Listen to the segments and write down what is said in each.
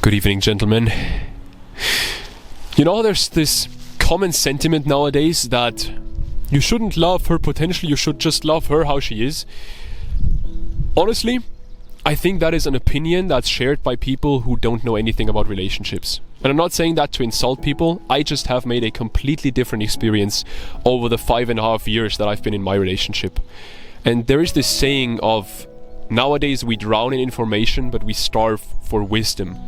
Good evening, gentlemen. You know, there's this common sentiment nowadays that you shouldn't love her potential, you should just love her how she is. Honestly, I think that is an opinion that's shared by people who don't know anything about relationships. And I'm not saying that to insult people, I just have made a completely different experience over the 5.5 years that I've been in my relationship. And there is this saying of, nowadays we drown in information, but we starve for wisdom.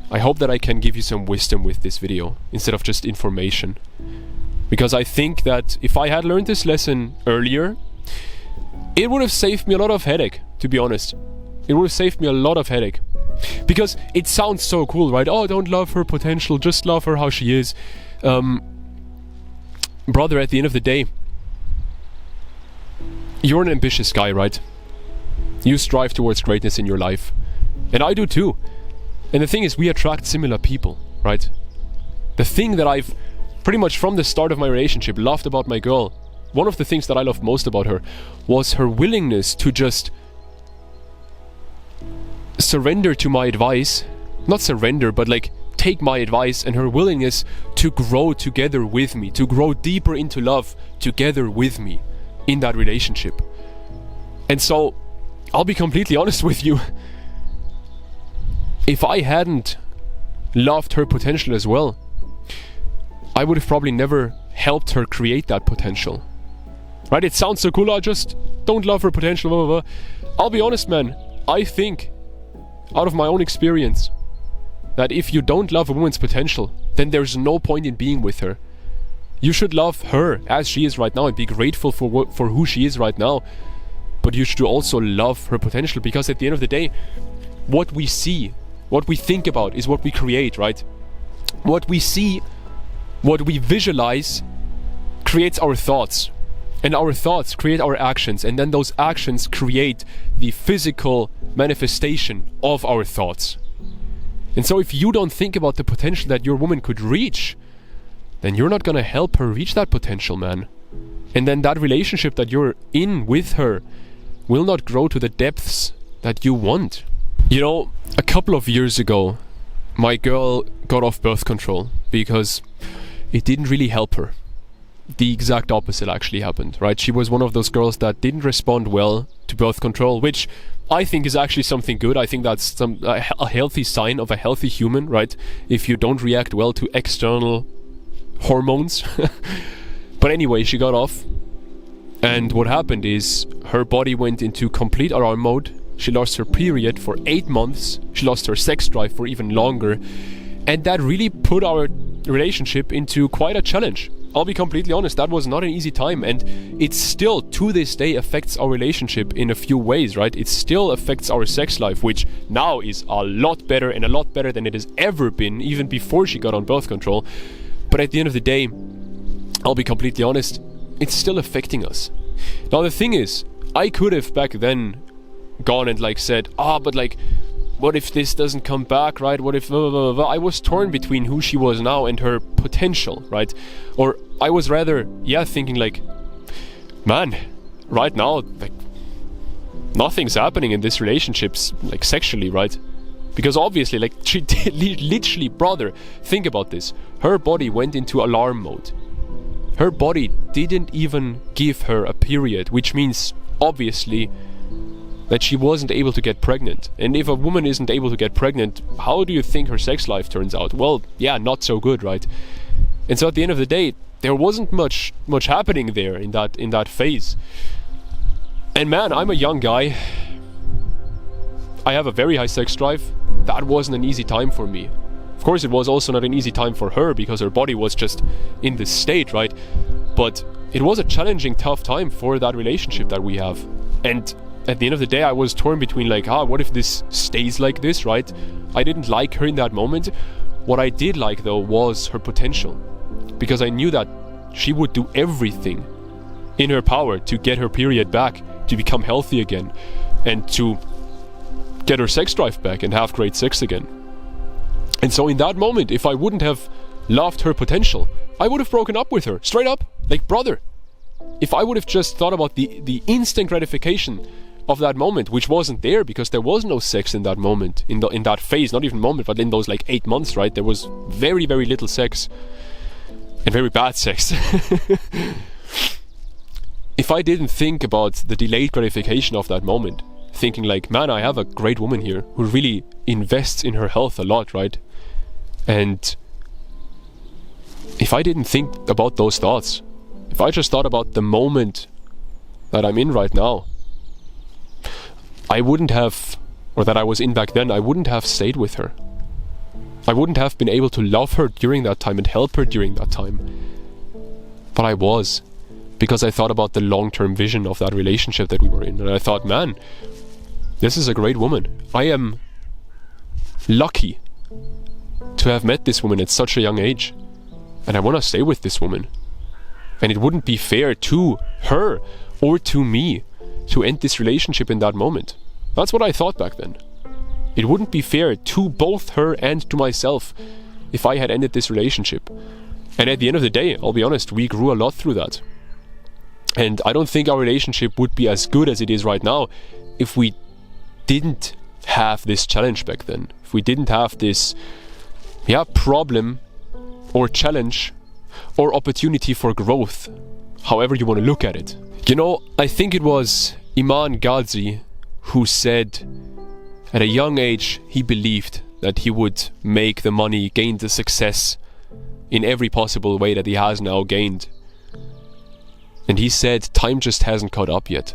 I hope that I can give you some wisdom with this video, instead of just information. Because I think that if I had learned this lesson earlier, it would have saved me a lot of headache, to be honest. It would have saved me a lot of headache. Because it sounds so cool, right? Oh, don't love her potential, just love her how she is. Brother, at the end of the day, you're an ambitious guy, right? You strive towards greatness in your life. And I do too. And the thing is, we attract similar people, right? The thing that I've pretty much from the start of my relationship loved about my girl, one of the things that I loved most about her was her willingness to just surrender to my advice. Not surrender, but like take my advice, and her willingness to grow together with me, to grow deeper into love together with me in that relationship. And so, I'll be completely honest with you. If I hadn't loved her potential as well, I would have probably never helped her create that potential. Right? It sounds so cool, I just don't love her potential, blah, blah, blah. I'll be honest, man. I think, out of my own experience, that if you don't love a woman's potential, then there's no point in being with her. You should love her as she is right now and be grateful for who she is right now. But you should also love her potential, because at the end of the day, what we see, what we think about is what we create, right? What we see, what we visualize creates our thoughts. And our thoughts create our actions, and then those actions create the physical manifestation of our thoughts. And so if you don't think about the potential that your woman could reach, then you're not gonna help her reach that potential, man. And then that relationship that you're in with her will not grow to the depths that you want. You know, a couple of years ago, my girl got off birth control because it didn't really help her. The exact opposite actually happened, right? She was one of those girls that didn't respond well to birth control, which I think is actually something good. I think that's a healthy sign of a healthy human, right? If you don't react well to external hormones. But anyway, she got off. And what happened is her body went into complete alarm mode. She lost her period for 8 months. She lost her sex drive for even longer. And that really put our relationship into quite a challenge. I'll be completely honest, that was not an easy time, and it still, to this day, affects our relationship in a few ways, right? It still affects our sex life, which now is a lot better, and a lot better than it has ever been, even before she got on birth control. But at the end of the day, I'll be completely honest, it's still affecting us. Now the thing is, I could have back then gone and like said, but like, what if this doesn't come back, right? What if blah, blah, blah, blah. I was torn between who she was now and her potential, right? Or I was rather, thinking like, man, right now, like, nothing's happening in this relationship, like sexually, right? Because obviously, like, she did literally, brother, think about this. Her body went into alarm mode. Her body didn't even give her a period, which means, obviously, that she wasn't able to get pregnant. And if a woman isn't able to get pregnant, how do you think her sex life turns out? Well, yeah, not so good, right? And so at the end of the day, there wasn't much happening there in that phase. And man, I'm a young guy. I have a very high sex drive. That wasn't an easy time for me. Of course, it was also not an easy time for her because her body was just in this state, right? But it was a challenging, tough time for that relationship that we have. And at the end of the day, I was torn between like, what if this stays like this, right? I didn't like her in that moment. What I did like, though, was her potential. Because I knew that she would do everything in her power to get her period back, to become healthy again, and to get her sex drive back and have great sex again. And so in that moment, if I wouldn't have loved her potential, I would have broken up with her, straight up, like brother. If I would have just thought about the instant gratification of that moment, which wasn't there because there was no sex in that moment, in that phase, not even moment, but in those like 8 months, right? There was very, very little sex and very bad sex. If I didn't think about the delayed gratification of that moment, thinking like, man, I have a great woman here who really invests in her health a lot, right? And if I didn't think about those thoughts, if I just thought about the moment that I'm in right now, I wouldn't have, or that I was in back then, I wouldn't have stayed with her. I wouldn't have been able to love her during that time and help her during that time. But I was, because I thought about the long-term vision of that relationship that we were in. And I thought, man, this is a great woman. I am lucky to have met this woman at such a young age. And I want to stay with this woman. And it wouldn't be fair to her or to me to end this relationship in that moment. That's what I thought back then. It wouldn't be fair to both her and to myself if I had ended this relationship. And at the end of the day, I'll be honest, we grew a lot through that. And I don't think our relationship would be as good as it is right now if we didn't have this challenge back then. If we didn't have this, problem or challenge or opportunity for growth, however you want to look at it. You know, I think it was Imran Ghazi who said at a young age he believed that he would make the money, gain the success in every possible way that he has now gained. And he said time just hasn't caught up yet.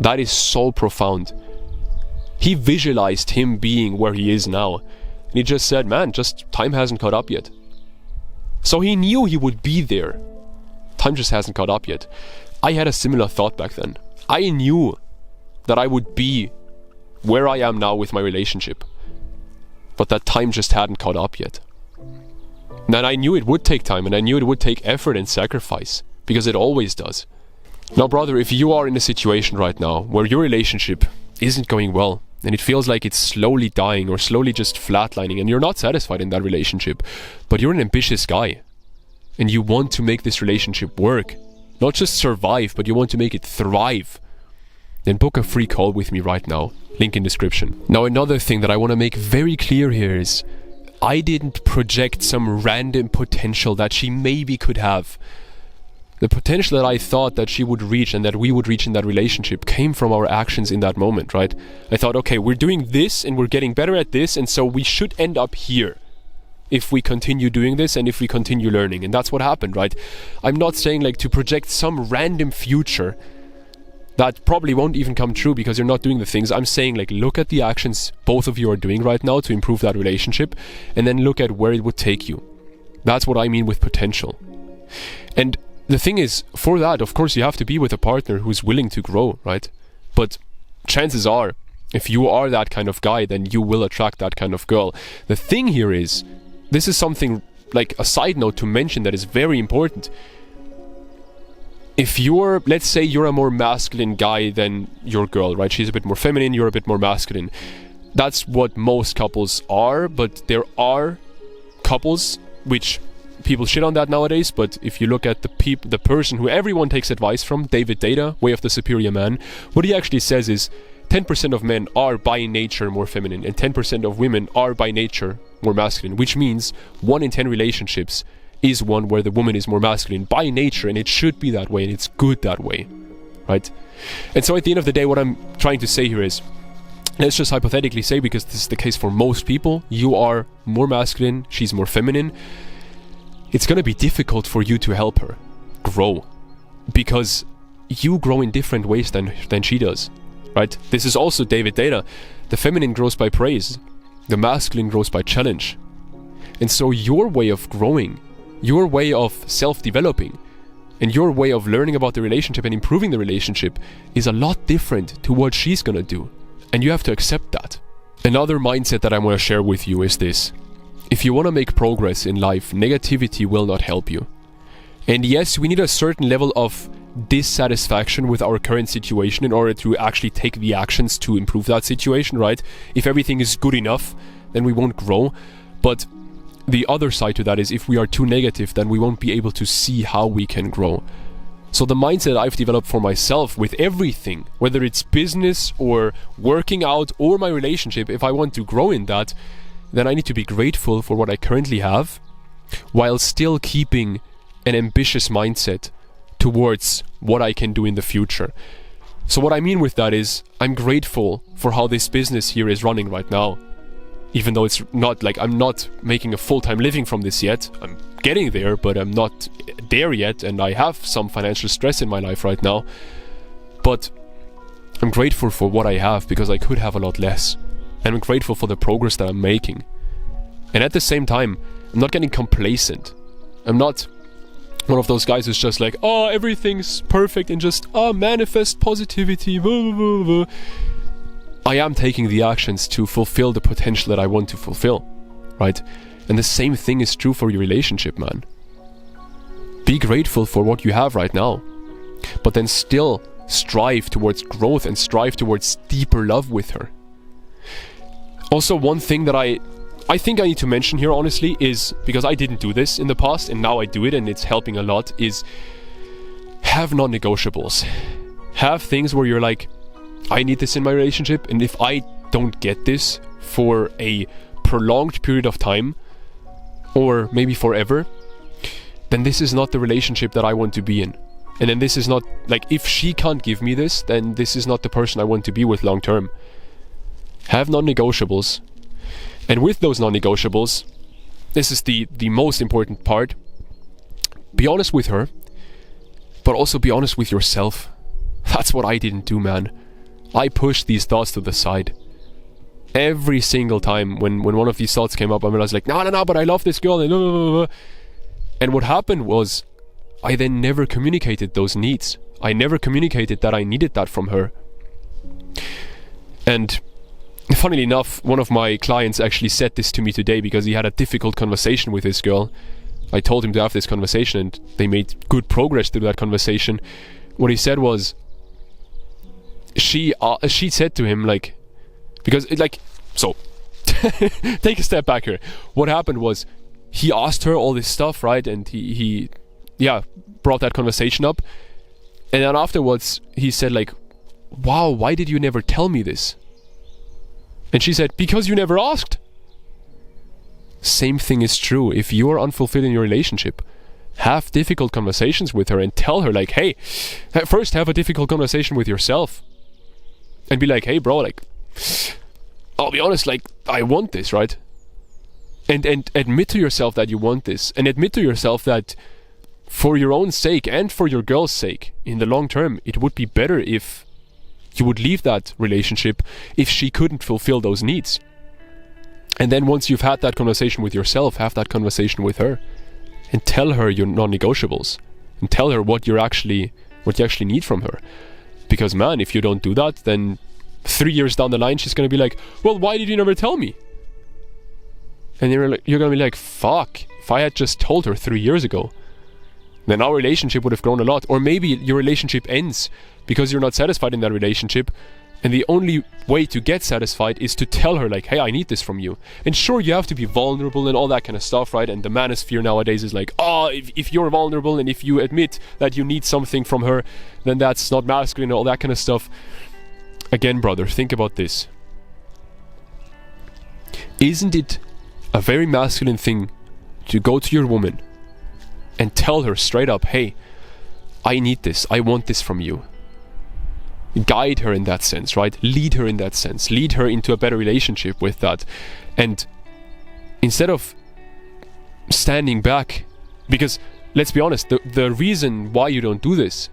That is so profound. He visualized him being where he is now. And he just said, man, just time hasn't caught up yet. So he knew he would be there. Time just hasn't caught up yet. I had a similar thought back then. I knew that I would be where I am now with my relationship, but that time just hadn't caught up yet. And I knew it would take time, and I knew it would take effort and sacrifice, because it always does. Now, brother, if you are in a situation right now where your relationship isn't going well, and it feels like it's slowly dying or slowly just flatlining, and you're not satisfied in that relationship, but you're an ambitious guy, and you want to make this relationship work, not just survive, but you want to make it thrive, then book a free call with me right now. Link in description. Now, another thing that I want to make very clear here is I didn't project some random potential that she maybe could have. The potential that I thought that she would reach and that we would reach in that relationship came from our actions in that moment, right? I thought, okay, we're doing this and we're getting better at this, and so we should end up here if we continue doing this and if we continue learning. And that's what happened, right? I'm not saying like to project some random future that probably won't even come true because you're not doing the things. I'm saying like look at the actions both of you are doing right now to improve that relationship, and then look at where it would take you. That's what I mean with potential. And the thing is, for that, of course, you have to be with a partner who's willing to grow, right? But chances are, if you are that kind of guy, then you will attract that kind of girl. The thing here is, this is something like a side note to mention that is very important. If you're, let's say you're a more masculine guy than your girl, right? She's a bit more feminine, you're a bit more masculine. That's what most couples are, but there are couples which people shit on that nowadays, but if you look at the person who everyone takes advice from, David Deida, Way of the Superior Man, what he actually says is 10% of men are by nature more feminine and 10% of women are by nature more masculine, which means 1 in 10 relationships is one where the woman is more masculine by nature, and it should be that way, and it's good that way, right? And so at the end of the day, what I'm trying to say here is, let's just hypothetically say, because this is the case for most people, you are more masculine, she's more feminine, it's going to be difficult for you to help her grow because you grow in different ways than she does, right? This is also David Deida. The feminine grows by praise, the masculine grows by challenge. And so your way of growing, your way of self-developing, and your way of learning about the relationship and improving the relationship is a lot different to what she's going to do. And you have to accept that. Another mindset that I want to share with you is this. If you want to make progress in life, negativity will not help you. And yes, we need a certain level of dissatisfaction with our current situation in order to actually take the actions to improve that situation, right? If everything is good enough, then we won't grow. But the other side to that is if we are too negative, then we won't be able to see how we can grow. So the mindset I've developed for myself with everything, whether it's business or working out or my relationship, if I want to grow in that, then I need to be grateful for what I currently have, while still keeping an ambitious mindset towards what I can do in the future. So what I mean with that is, I'm grateful for how this business here is running right now. Even though it's not like I'm not making a full-time living from this yet. I'm getting there, but I'm not there yet, and I have some financial stress in my life right now. But I'm grateful for what I have, because I could have a lot less. And I'm grateful for the progress that I'm making. And at the same time, I'm not getting complacent. I'm not one of those guys who's just like, oh, everything's perfect and just, manifest positivity, blah, blah, blah, blah. I am taking the actions to fulfill the potential that I want to fulfill, right? And the same thing is true for your relationship, man. Be grateful for what you have right now, but then still strive towards growth and strive towards deeper love with her. Also, one thing that I think I need to mention here, honestly, is, because I didn't do this in the past and now I do it and it's helping a lot, is have non-negotiables. Have things where you're like, I need this in my relationship, and if I don't get this for a prolonged period of time, or maybe forever, then this is not the relationship that I want to be in. And then this is not, like, if she can't give me this, then this is not the person I want to be with long term. Have non-negotiables. And with those non-negotiables, this is the most important part. Be honest with her, but also be honest with yourself. That's what I didn't do, man. I pushed these thoughts to the side. Every single time when one of these thoughts came up, I was like, no, but I love this girl. And what happened was, I then never communicated those needs. I never communicated that I needed that from her. And funnily enough, one of my clients actually said this to me today, because he had a difficult conversation with this girl. I told him to have this conversation, and they made good progress through that conversation. What he said was, she said to him, like, because it, like, so take a step back here. What happened was, he asked her all this stuff, right? And he brought that conversation up, and then afterwards he said, like, wow, why did you never tell me this? And she said, because you never asked. Same thing is true. If you are unfulfilled in your relationship, have difficult conversations with her and tell her, like, hey, first have a difficult conversation with yourself and be like, hey bro, like, I'll be honest, like, I want this, right? And admit to yourself that you want this, and admit to yourself that for your own sake and for your girl's sake, in the long term, it would be better if you would leave that relationship if she couldn't fulfill those needs. And then once you've had that conversation with yourself, have that conversation with her and tell her your non-negotiables, and tell her what you actually need from her. Because man, if you don't do that, then 3 years down the line she's gonna be like, well, why did you never tell me? And you're gonna be like, fuck, if I had just told her 3 years ago, then our relationship would have grown a lot. Or maybe your relationship ends because you're not satisfied in that relationship, and the only way to get satisfied is to tell her, like, hey, I need this from you. And sure, you have to be vulnerable and all that kind of stuff, right? And the manosphere nowadays is like, if you're vulnerable and if you admit that you need something from her, then that's not masculine and all that kind of stuff. Again, brother, think about this. Isn't it a very masculine thing to go to your woman and tell her straight up, hey, I need this, I want this from you? Guide her in that sense, right? Lead her in that sense. Lead her into a better relationship with that. And instead of standing back, because let's be honest, the reason why you don't do this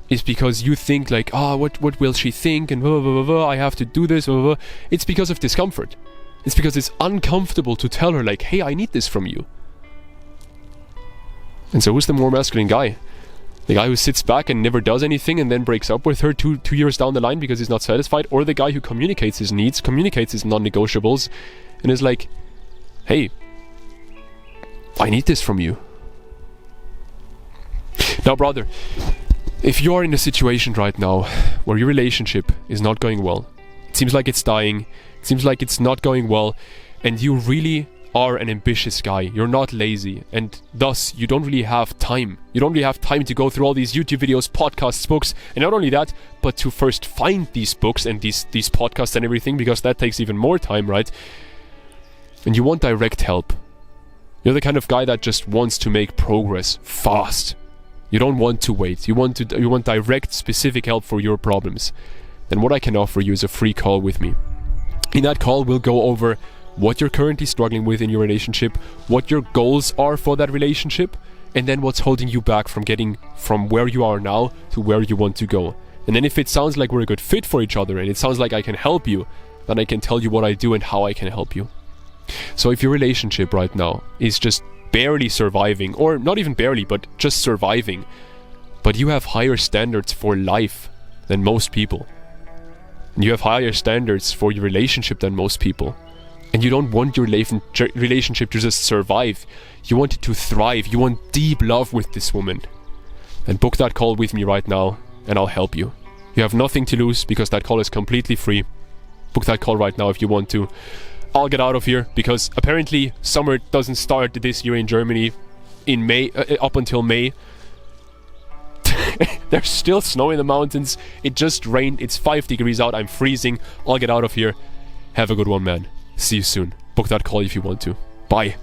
is because you think like, what will she think, and blah, blah, blah, blah, I have to do this, blah, blah, blah. It's because of discomfort. It's because it's uncomfortable to tell her, like, hey, I need this from you. And so who's the more masculine guy? The guy who sits back and never does anything and then breaks up with her two years down the line because he's not satisfied? Or the guy who communicates his needs, communicates his non-negotiables, and is like, hey, I need this from you. Now, brother, if you are in a situation right now where your relationship is not going well, it seems like it's dying, it seems like it's not going well, and you really are an ambitious guy, you're not lazy, and thus you don't really have time. You don't really have time to go through all these YouTube videos, podcasts, books, and not only that, but to first find these books and these podcasts and everything, because that takes even more time, right? And you want direct help. You're the kind of guy that just wants to make progress fast. You don't want to wait. You want direct, specific help for your problems. Then what I can offer you is a free call with me. In that call, we'll go over what you're currently struggling with in your relationship, what your goals are for that relationship, and then what's holding you back from getting from where you are now to where you want to go. And then if it sounds like we're a good fit for each other and it sounds like I can help you, then I can tell you what I do and how I can help you. So if your relationship right now is just barely surviving, or not even barely, but just surviving, but you have higher standards for life than most people, and you have higher standards for your relationship than most people, and you don't want your relationship to just survive, you want it to thrive, you want deep love with this woman, then book that call with me right now and I'll help you. You have nothing to lose because that call is completely free. Book that call right now if you want to. I'll get out of here because apparently summer doesn't start this year in Germany in May, up until May. There's still snow in the mountains. It just rained. It's 5 degrees out. I'm freezing. I'll get out of here. Have a good one, man. See you soon. Book that call if you want to. Bye.